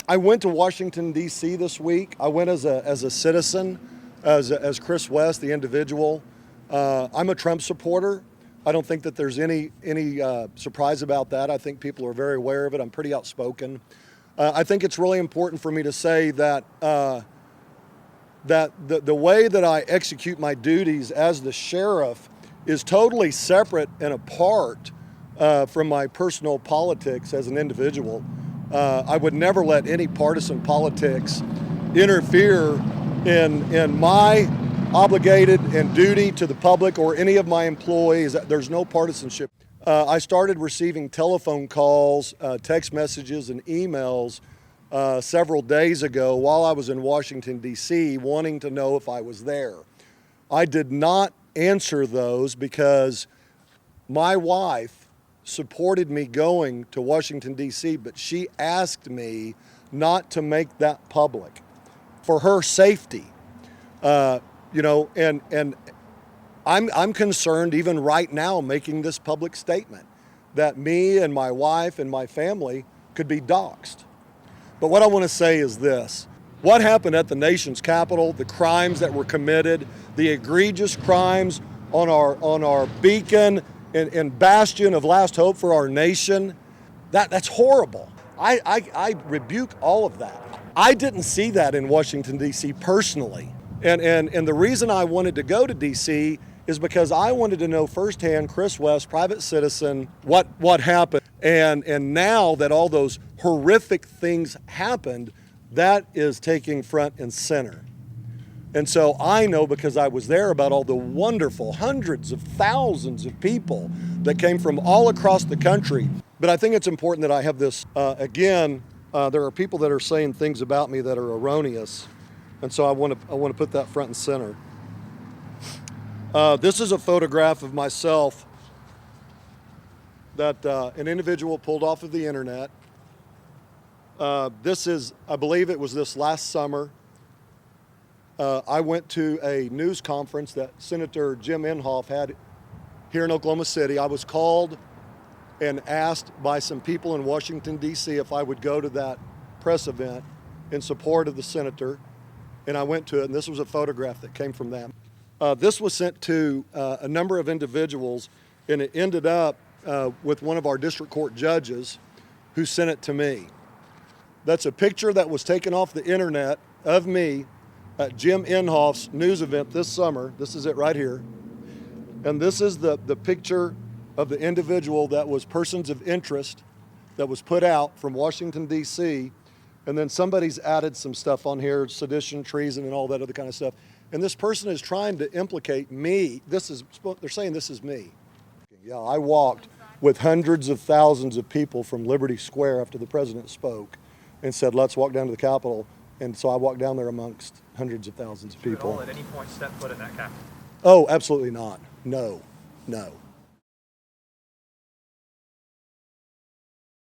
I went to Washington, D.C. this week. I went as a citizen, as Chris West, the individual. I'm a Trump supporter. I don't think that there's any surprise about that. I think people are very aware of it. I'm pretty outspoken. I think it's really important for me to say that the way that I execute my duties as the sheriff is totally separate and apart from my personal politics as an individual. I would never let any partisan politics interfere in my obligated and duty to the public or any of my employees. There's no partisanship. I started receiving telephone calls, text messages, and emails several days ago while I was in Washington, D.C., wanting to know if I was there. I did not answer those because my wife supported me going to Washington, D.C., but she asked me not to make that public for her safety. And I'm concerned even right now making this public statement that me and my wife and my family could be doxxed. But what I want to say is this. What happened at the nation's capital, the crimes that were committed, the egregious crimes on our beacon and bastion of last hope for our nation, that's horrible. I rebuke all of that. I didn't see that in Washington, D.C. personally. And the reason I wanted to go to D.C. is because I wanted to know firsthand, Chris West, private citizen, what happened. And now that all those horrific things happened, that is taking front and center. And so I know, because I was there, about all the wonderful hundreds of thousands of people that came from all across the country. But I think it's important that I have this, there are people that are saying things about me that are erroneous. And so I want to put that front and center. This is a photograph of myself that an individual pulled off of the internet. This is, I believe it was this last summer. I went to a news conference that Senator Jim Inhofe had here in Oklahoma City. I was called and asked by some people in Washington, D.C. if I would go to that press event in support of the senator. And I went to it, and this was a photograph that came from that. This was sent to a number of individuals, and it ended up with one of our district court judges who sent it to me. That's a picture that was taken off the internet of me at Jim Inhofe's news event this summer. This is it right here. And this is the picture of the individual that was persons of interest that was put out from Washington, D.C., and then somebody's added some stuff on here, sedition, treason, and all that other kind of stuff. And this person is trying to implicate me. They're saying this is me. Yeah, I walked with hundreds of thousands of people from Liberty Square after the president spoke and said, let's walk down to the Capitol. And so I walked down there amongst hundreds of thousands of people. Did you at all at any point step foot in that Capitol? Oh, absolutely not. No.